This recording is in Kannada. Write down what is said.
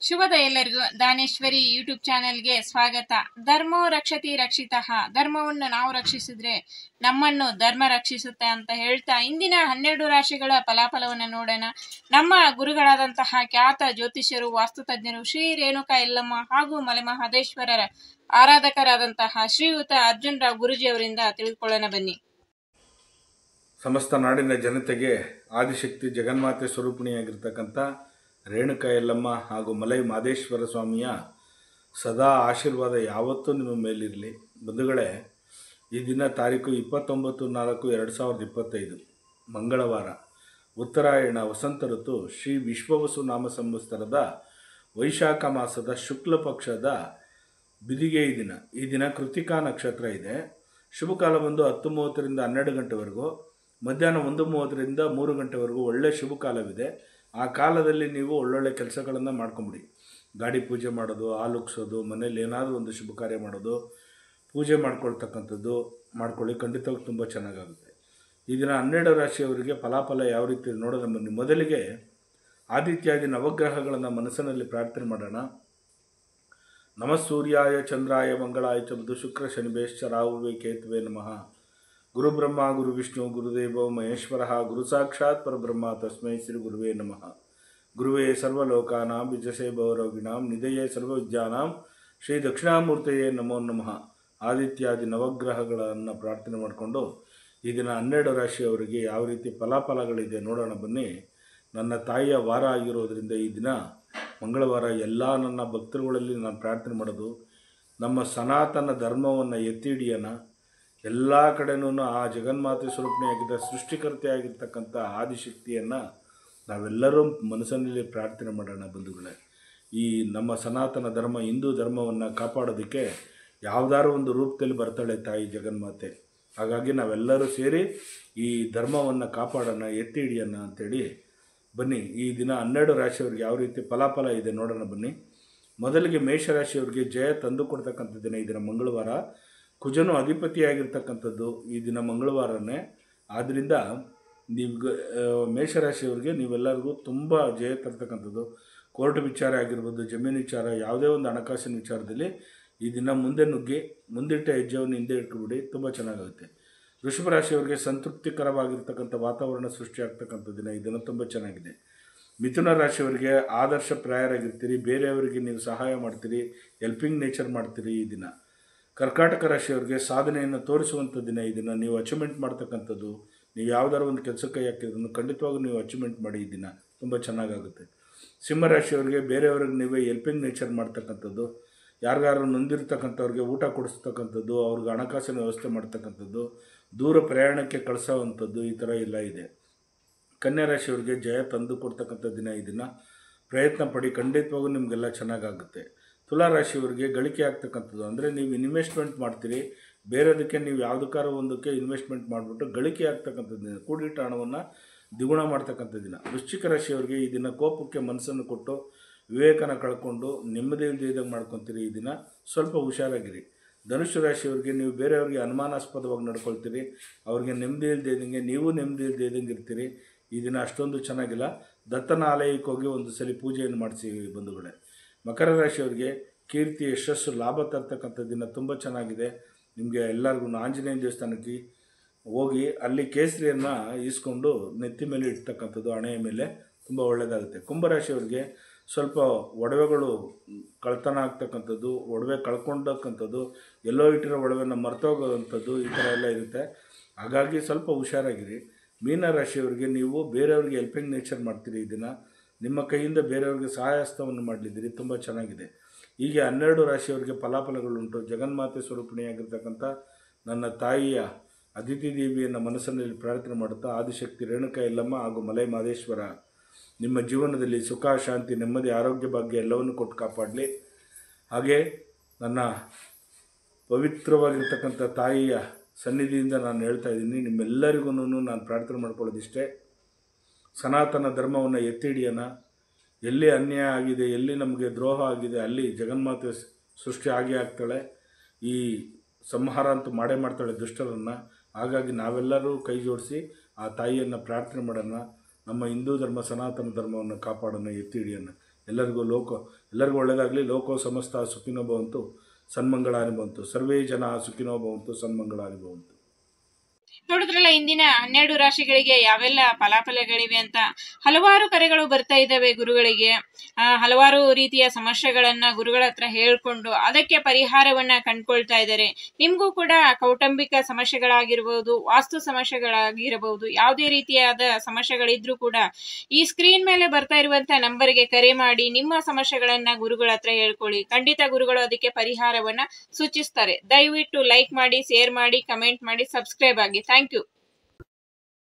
ಶುಭದ ಎಲ್ಲರಿಗೂ ದಾನೇಶ್ವರಿ ಯೂಟ್ಯೂಬ್ ಚಾನೆಲ್ಗೆ ಸ್ವಾಗತ. ಧರ್ಮೋ ರಕ್ಷತಿ ರಕ್ಷಿತಃ, ಧರ್ಮವನ್ನು ನಾವು ರಕ್ಷಿಸಿದ್ರೆ ನಮ್ಮನ್ನು ಧರ್ಮ ರಕ್ಷಿಸುತ್ತೆ ಅಂತ ಹೇಳ್ತಾ ಇಂದಿನ 12 ರಾಶಿಗಳ ಫಲಾಫಲವನ್ನು ನೋಡೋಣ. ನಮ್ಮ ಗುರುಗಳಾದಂತಹ ಖ್ಯಾತ ಜ್ಯೋತಿಷ್ಯರು, ವಾಸ್ತುತಜ್ಞರು ಶ್ರೀ ರೇಣುಕಾ ಯಲ್ಲಮ್ಮ ಹಾಗೂ ಮಲೆ ಮಹದೇಶ್ವರರ ಆರಾಧಕರಾದಂತಹ ಶ್ರೀಯುತ ಅರ್ಜುನ್ ರಾವ್ ಗುರುಜಿ ಅವರಿಂದ ತಿಳಿದುಕೊಳ್ಳೋಣ ಬನ್ನಿ. ಸಮಸ್ತ ನಾಡಿನ ಜನತೆಗೆ ಆದಿಶಕ್ತಿ ಜಗನ್ಮಾತೆ ಸ್ವರೂಪಿಣಿಯಾಗಿರ್ತಕ್ಕಂಥ ರೇಣುಕಾ ಯಲ್ಲಮ್ಮ ಹಾಗೂ ಮಲೈ ಮಹದೇಶ್ವರ ಸ್ವಾಮಿಯ ಸದಾ ಆಶೀರ್ವಾದ ಯಾವತ್ತೂ ನಿಮ್ಮ ಮೇಲಿರಲಿ. ಬಂಧುಗಳೇ, ಈ ದಿನ ತಾರೀಕು 29/4/2025 ಮಂಗಳವಾರ, ಉತ್ತರಾಯಣ ವಸಂತ ಋತು, ಶ್ರೀ ವಿಶ್ವವಸು ನಾಮ ಸಂವತ್ಸರದ ವೈಶಾಖ ಮಾಸದ ಶುಕ್ಲ ಪಕ್ಷದ ಬಿದಿಗೆ ಈ ದಿನ ಕೃತಿಕಾ ನಕ್ಷತ್ರ ಇದೆ. ಶುಭ ಕಾಲ ಬಂದು 10:30ರಿಂದ 12 ಗಂಟೆವರೆಗೂ, ಮಧ್ಯಾಹ್ನ 1:30ರಿಂದ 3 ಗಂಟೆವರೆಗೂ ಒಳ್ಳೆಯ ಶುಭ ಕಾಲವಿದೆ. ಆ ಕಾಲದಲ್ಲಿ ನೀವು ಒಳ್ಳೊಳ್ಳೆ ಕೆಲಸಗಳನ್ನು ಮಾಡ್ಕೊಂಬಿಡಿ. ಗಾಡಿ ಪೂಜೆ ಮಾಡೋದು, ಹಾಲುಕ್ಸೋದು, ಮನೇಲಿ ಏನಾದರೂ ಒಂದು ಶುಭ ಕಾರ್ಯ ಮಾಡೋದು, ಪೂಜೆ ಮಾಡ್ಕೊಳ್ತಕ್ಕಂಥದ್ದು ಮಾಡ್ಕೊಳ್ಳಿ. ಖಂಡಿತವಾಗಿ ತುಂಬ ಚೆನ್ನಾಗಾಗುತ್ತೆ. ಈ ದಿನ 12 ರಾಶಿಯವರಿಗೆ ಫಲಾಫಲ ಯಾವ ರೀತಿ ನೋಡೋಣ ಬನ್ನಿ. ಮೊದಲಿಗೆ ಆದಿತ್ಯಾದಿ ನವಗ್ರಹಗಳನ್ನು ಮನಸ್ಸಿನಲ್ಲಿ ಪ್ರಾರ್ಥನೆ ಮಾಡೋಣ. ನಮಃ ಸೂರ್ಯಾಯ ಚಂದ್ರಾಯ ಮಂಗಳಾಯ ಚ ಬುಧ ಶುಕ್ರ ಶನಿಭ್ಯಶ್ಚ ರಾಹುವೇ ಕೇತುವೆ ನಮಃ. ಗುರು ಬ್ರಹ್ಮ ಗುರು ವಿಷ್ಣು ಗುರುದೇವೋ ಮಹೇಶ್ವರ ಗುರು ಸಾಕ್ಷಾತ್ ಪರಬ್ರಹ್ಮ ತಸ್ಮೈ ಶ್ರೀ ಗುರುವೇ ನಮಃ. ಗುರುವೇ ಸರ್ವಲೋಕಾನಾಂ ವಿಜಸೇ ಭವರೋಗಿಣಾಂ ನಿಧಯೇ ಸರ್ವವಿದ್ಯಾನಾಂ ಶ್ರೀ ದಕ್ಷಿಣಾಮೂರ್ತಯೇ ನಮೋ ನಮಃ. ಆದಿತ್ಯಾದಿ ನವಗ್ರಹಗಳನ್ನು ಪ್ರಾರ್ಥನೆ ಮಾಡಿಕೊಂಡು ಈ ದಿನ 12 ರಾಶಿಯವರಿಗೆ ಯಾವ ರೀತಿ ಫಲಾಫಲಗಳಿದೆ ನೋಡೋಣ ಬನ್ನಿ. ನನ್ನ ತಾಯಿಯ ವಾರ ಆಗಿರೋದ್ರಿಂದ ಈ ದಿನ ಮಂಗಳವಾರ ಎಲ್ಲ ನನ್ನ ಭಕ್ತರುಗಳಲ್ಲಿ ನಾನು ಪ್ರಾರ್ಥನೆ ಮಾಡೋದು, ನಮ್ಮ ಸನಾತನ ಧರ್ಮವನ್ನು ಎತ್ತಿ ಹಿಡಿಯೋಣ. ಎಲ್ಲ ಕಡೆನೂ ಆ ಜಗನ್ಮಾತೆ ಸ್ವರೂಪಿಣಿಯಾಗಿದ್ದ ಸೃಷ್ಟಿಕರ್ತೆಯಾಗಿರ್ತಕ್ಕಂಥ ಆದಿಶಕ್ತಿಯನ್ನು ನಾವೆಲ್ಲರೂ ಮನಸ್ಸಿನಲ್ಲಿ ಪ್ರಾರ್ಥನೆ ಮಾಡೋಣ ಬಂಧುಗಳೇ. ಈ ನಮ್ಮ ಸನಾತನ ಧರ್ಮ, ಹಿಂದೂ ಧರ್ಮವನ್ನು ಕಾಪಾಡೋದಕ್ಕೆ ಯಾವುದಾದ್ರು ಒಂದು ರೂಪದಲ್ಲಿ ಬರ್ತಾಳೆ ತಾಯಿ ಜಗನ್ಮಾತೆ. ಹಾಗಾಗಿ ನಾವೆಲ್ಲರೂ ಸೇರಿ ಈ ಧರ್ಮವನ್ನು ಕಾಪಾಡೋಣ, ಎತ್ತಿ ಹಿಡಿಯೋಣ ಅಂಥೇಳಿ ಬನ್ನಿ. ಈ ದಿನ 12 ರಾಶಿಯವರಿಗೆ ಯಾವ ರೀತಿ ಫಲಾಫಲ ಇದೆ ನೋಡೋಣ ಬನ್ನಿ. ಮೊದಲಿಗೆ ಮೇಷರಾಶಿಯವರಿಗೆ ಜಯ ತಂದು ಕೊಡ್ತಕ್ಕಂಥ ದಿನ ಈ ದಿನ ಮಂಗಳವಾರ. ಕುಜನು ಅಧಿಪತಿಯಾಗಿರ್ತಕ್ಕಂಥದ್ದು ಈ ದಿನ ಮಂಗಳವಾರನೇ. ಆದ್ದರಿಂದ ನೀವು ಮೇಷರಾಶಿಯವರಿಗೆ ನೀವೆಲ್ಲರಿಗೂ ತುಂಬ ಜಯ ತರ್ತಕ್ಕಂಥದ್ದು. ಕೋರ್ಟ್ ವಿಚಾರ ಆಗಿರ್ಬೋದು, ಜಮೀನು ವಿಚಾರ, ಯಾವುದೇ ಒಂದು ಹಣಕಾಸಿನ ವಿಚಾರದಲ್ಲಿ ಈ ದಿನ ಮುಂದೆ ನುಗ್ಗಿ ಮುಂದಿಟ್ಟ ಹೆಜ್ಜೆಯನ್ನು ಹಿಂದೆ ಇಟ್ಕೊಬಿಡಿ, ತುಂಬ ಚೆನ್ನಾಗುತ್ತೆ. ವೃಷಭ ರಾಶಿಯವರಿಗೆ ಸಂತೃಪ್ತಿಕರವಾಗಿರ್ತಕ್ಕಂಥ ವಾತಾವರಣ ಸೃಷ್ಟಿಯಾಗ್ತಕ್ಕಂಥ ದಿನ ಈ ದಿನ ತುಂಬ ಚೆನ್ನಾಗಿದೆ. ಮಿಥುನ ರಾಶಿಯವರಿಗೆ ಆದರ್ಶಪ್ರಾಯರಾಗಿರ್ತೀರಿ, ಬೇರೆಯವರಿಗೆ ನೀವು ಸಹಾಯ ಮಾಡ್ತೀರಿ, ಹೆಲ್ಪಿಂಗ್ ನೇಚರ್ ಮಾಡ್ತೀರಿ ಈ ದಿನ. ಕರ್ಕಾಟಕ ರಾಶಿಯವರಿಗೆ ಸಾಧನೆಯನ್ನು ತೋರಿಸುವಂಥ ದಿನ ಈ ದಿನ. ನೀವು ಅಚೀವ್ಮೆಂಟ್ ಮಾಡ್ತಕ್ಕಂಥದ್ದು, ನೀವು ಯಾವುದಾದ್ರು ಒಂದು ಕೆಲಸಕ್ಕೆ ಹಾಕಿದ್ರೂ ಖಂಡಿತವಾಗೂ ನೀವು ಅಚೀವ್ಮೆಂಟ್ ಮಾಡಿ ಈ ದಿನ ತುಂಬ ಚೆನ್ನಾಗಾಗುತ್ತೆ. ಸಿಂಹರಾಶಿಯವರಿಗೆ ಬೇರೆಯವ್ರಿಗೆ ನೀವೇ ಹೆಲ್ಪಿಂಗ್ ನೇಚರ್ ಮಾಡ್ತಕ್ಕಂಥದ್ದು, ಯಾರಿಗಾರು ನೊಂದಿರ್ತಕ್ಕಂಥವ್ರಿಗೆ ಊಟ ಕೊಡಿಸ್ತಕ್ಕಂಥದ್ದು, ಅವ್ರಿಗೆ ಹಣಕಾಸಿನ ವ್ಯವಸ್ಥೆ ಮಾಡ್ತಕ್ಕಂಥದ್ದು, ದೂರ ಪ್ರಯಾಣಕ್ಕೆ ಕಳಿಸೋವಂಥದ್ದು, ಈ ಥರ ಎಲ್ಲ ಇದೆ. ಕನ್ಯಾ ರಾಶಿಯವರಿಗೆ ಜಯ ತಂದು ಕೊಡ್ತಕ್ಕಂಥ ದಿನ ಈ ದಿನ. ಪ್ರಯತ್ನ ಪಡಿ, ಖಂಡಿತವಾಗೂ ನಿಮಗೆಲ್ಲ ಚೆನ್ನಾಗಾಗುತ್ತೆ. ತುಲಾ ರಾಶಿಯವರಿಗೆ ಗಳಿಕೆ ಆಗ್ತಕ್ಕಂಥದ್ದು, ಅಂದರೆ ನೀವು ಇನ್ವೆಸ್ಟ್ಮೆಂಟ್ ಮಾಡ್ತೀರಿ, ಬೇರೆದಕ್ಕೆ ನೀವು ಯಾವುದಕ್ಕಾರು ಒಂದಕ್ಕೆ ಇನ್ವೆಸ್ಟ್ಮೆಂಟ್ ಮಾಡಿಬಿಟ್ಟು ಗಳಿಕೆ ಆಗ್ತಕ್ಕಂಥದ್ದು ದಿನ. ಕೂಡಿಟ್ಟ ಹಣವನ್ನು ದ್ವಿಗುಣ ಮಾಡ್ತಕ್ಕಂಥ ದಿನ. ವೃಶ್ಚಿಕ ರಾಶಿಯವರಿಗೆ ಈ ದಿನ ಕೋಪಕ್ಕೆ ಮನಸ್ಸನ್ನು ಕೊಟ್ಟು ವಿವೇಕನ ಕಳ್ಕೊಂಡು ನೆಮ್ಮದಿ ಇಲ್ದಿದ್ದಂಗೆ ಮಾಡ್ಕೊತೀರಿ ಈ ದಿನ, ಸ್ವಲ್ಪ ಹುಷಾರಾಗಿರಿ. ಧನುಷು ರಾಶಿಯವರಿಗೆ ನೀವು ಬೇರೆಯವ್ರಿಗೆ ಅನುಮಾನಾಸ್ಪದವಾಗಿ ನಡ್ಕೊಳ್ತೀರಿ, ಅವ್ರಿಗೆ ನೆಮ್ಮದಿ ಇಲ್ದಿದ್ದಂಗೆ ನೀವು ನೆಮ್ಮದಿ ಇಲ್ದಿದ್ದಂಗೆ ಇರ್ತೀರಿ ಈ ದಿನ. ಅಷ್ಟೊಂದು ಚೆನ್ನಾಗಿಲ್ಲ. ದತ್ತನ ಆಲಯಕ್ಕೆ ಹೋಗಿ ಒಂದು ಸಲ ಪೂಜೆಯನ್ನು ಮಾಡಿಸಿ ಬಂಧುಗಳೇ. ಮಕರ ರಾಶಿಯವರಿಗೆ ಕೀರ್ತಿ, ಯಶಸ್ಸು, ಲಾಭ ತರ್ತಕ್ಕಂಥ ದಿನ ತುಂಬ ಚೆನ್ನಾಗಿದೆ. ನಿಮಗೆ ಎಲ್ಲರಿಗೂ ಆಂಜನೇಯ ದೇವಸ್ಥಾನಕ್ಕೆ ಹೋಗಿ ಅಲ್ಲಿ ಕೇಸರಿಯನ್ನು ಈಸ್ಕೊಂಡು ನೆತ್ತಿ ಮೇಲೆ ಇಡ್ತಕ್ಕಂಥದ್ದು, ಹಣೆಯ ಮೇಲೆ, ತುಂಬ ಒಳ್ಳೆಯದಾಗುತ್ತೆ. ಕುಂಭರಾಶಿಯವರಿಗೆ ಸ್ವಲ್ಪ ಒಡವೆಗಳು ಕಳ್ತನ ಆಗ್ತಕ್ಕಂಥದ್ದು, ಒಡವೆ ಕಳ್ಕೊಂಡಕ್ಕಂಥದ್ದು, ಎಲ್ಲೋ ಇಟ್ಟಿರೋ ಒಡವೆನ ಮರ್ತೋಗೋವಂಥದ್ದು, ಈ ಥರ ಎಲ್ಲ ಇರುತ್ತೆ. ಹಾಗಾಗಿ ಸ್ವಲ್ಪ ಹುಷಾರಾಗಿರಿ. ಮೀನರಾಶಿಯವರಿಗೆ ನೀವು ಬೇರೆಯವ್ರಿಗೆ ಹೆಲ್ಪಿಂಗ್ ನೇಚರ್ ಮಾಡ್ತೀರಿ ಈ ದಿನ. ನಿಮ್ಮ ಕೈಯಿಂದ ಬೇರೆಯವ್ರಿಗೆ ಸಹಾಯಹಸ್ತವನ್ನು ಮಾಡಲಿದ್ದೀರಿ, ತುಂಬ ಚೆನ್ನಾಗಿದೆ. ಹೀಗೆ 12 ರಾಶಿಯವರಿಗೆ ಫಲಾಫಲಗಳುಂಟು. ಜಗನ್ಮಾತೆ ಸ್ವರೂಪಿಣಿಯಾಗಿರ್ತಕ್ಕಂಥ ನನ್ನ ತಾಯಿಯ ಅದಿತಿ ದೇವಿಯನ್ನು ಮನಸ್ಸಿನಲ್ಲಿ ಪ್ರಾರ್ಥನೆ ಮಾಡುತ್ತಾ ಆದಿಶಕ್ತಿ ರೇಣುಕಾ ಯಲ್ಲಮ್ಮ ಹಾಗೂ ಮಲೈ ಮಹದೇಶ್ವರ ನಿಮ್ಮ ಜೀವನದಲ್ಲಿ ಸುಖ, ಶಾಂತಿ, ನೆಮ್ಮದಿ, ಆರೋಗ್ಯ, ಭಾಗ್ಯ ಎಲ್ಲವನ್ನು ಕೊಟ್ಟು ಕಾಪಾಡಲಿ. ಹಾಗೆ ನನ್ನ ಪವಿತ್ರವಾಗಿರ್ತಕ್ಕಂಥ ತಾಯಿಯ ಸನ್ನಿಧಿಯಿಂದ ನಾನು ಹೇಳ್ತಾ ಇದ್ದೀನಿ, ನಿಮ್ಮೆಲ್ಲರಿಗೂ ನಾನು ಪ್ರಾರ್ಥನೆ ಮಾಡ್ಕೊಳ್ಳೋದಿಷ್ಟೇ, ಸನಾತನ ಧರ್ಮವನ್ನು ಎತ್ತಿ ಹಿಡಿಯೋಣ. ಎಲ್ಲಿ ಅನ್ಯಾಯ ಆಗಿದೆ, ಎಲ್ಲಿ ನಮಗೆ ದ್ರೋಹ ಆಗಿದೆ, ಅಲ್ಲಿ ಜಗನ್ಮಾತೆ ಸೃಷ್ಟಿ ಆಗೇ ಆಗ್ತಾಳೆ. ಈ ಸಂಹಾರ ಅಂತೂ ಮಾಡೇ ಮಾಡ್ತಾಳೆ ದುಷ್ಟರನ್ನು. ಹಾಗಾಗಿ ನಾವೆಲ್ಲರೂ ಕೈ ಜೋಡಿಸಿ ಆ ತಾಯಿಯನ್ನು ಪ್ರಾರ್ಥನೆ ಮಾಡೋಣ. ನಮ್ಮ ಹಿಂದೂ ಧರ್ಮ, ಸನಾತನ ಧರ್ಮವನ್ನು ಕಾಪಾಡೋಣ, ಎತ್ತಿ ಹಿಡಿಯೋಣ. ಎಲ್ಲರಿಗೂ ಒಳ್ಳೆಯದಾಗಲಿ. ಲೋಕೋ ಸಮಸ್ತ ಸುಖಿನೋ ಭವಂತು, ಸನ್ಮಂಗಳಾನಿ ಭವಂತು. ಸರ್ವೇ ಜನ ಸುಖಿನೋ ಭವಂತು, ಸನ್ಮಂಗಳಾನಿ ಭವಂತು. ನೋಡಿದ್ರಲ್ಲ ಇಂದಿನ 12 ರಾಶಿಗಳಿಗೆ ಯಾವೆಲ್ಲ ಫಲಾಫಲಗಳಿವೆ ಅಂತ. ಹಲವಾರು ಕರೆಗಳು ಬರ್ತಾ ಇದ್ದಾವೆ ಗುರುಗಳಿಗೆ. ಹಲವಾರು ರೀತಿಯ ಸಮಸ್ಯೆಗಳನ್ನ ಗುರುಗಳ ಹತ್ರ ಹೇಳ್ಕೊಂಡು ಅದಕ್ಕೆ ಪರಿಹಾರವನ್ನ ಕಂಡ್ಕೊಳ್ತಾ ಇದ್ದಾರೆ. ನಿಮ್ಗೂ ಕೂಡ ಕೌಟುಂಬಿಕ ಸಮಸ್ಯೆಗಳಾಗಿರ್ಬೋದು, ವಾಸ್ತು ಸಮಸ್ಯೆಗಳಾಗಿರಬಹುದು, ಯಾವುದೇ ರೀತಿಯಾದ ಸಮಸ್ಯೆಗಳಿದ್ರೂ ಕೂಡ ಈ ಸ್ಕ್ರೀನ್ ಮೇಲೆ ಬರ್ತಾ ಇರುವಂತ ನಂಬರ್ಗೆ ಕರೆ ಮಾಡಿ ನಿಮ್ಮ ಸಮಸ್ಯೆಗಳನ್ನ ಗುರುಗಳ ಹತ್ರ ಹೇಳ್ಕೊಳ್ಳಿ. ಖಂಡಿತ ಗುರುಗಳು ಅದಕ್ಕೆ ಪರಿಹಾರವನ್ನ ಸೂಚಿಸ್ತಾರೆ. ದಯವಿಟ್ಟು ಲೈಕ್ ಮಾಡಿ, ಶೇರ್ ಮಾಡಿ, ಕಮೆಂಟ್ ಮಾಡಿ, ಸಬ್ಸ್ಕ್ರೈಬ್ ಆಗಿ. Thank you.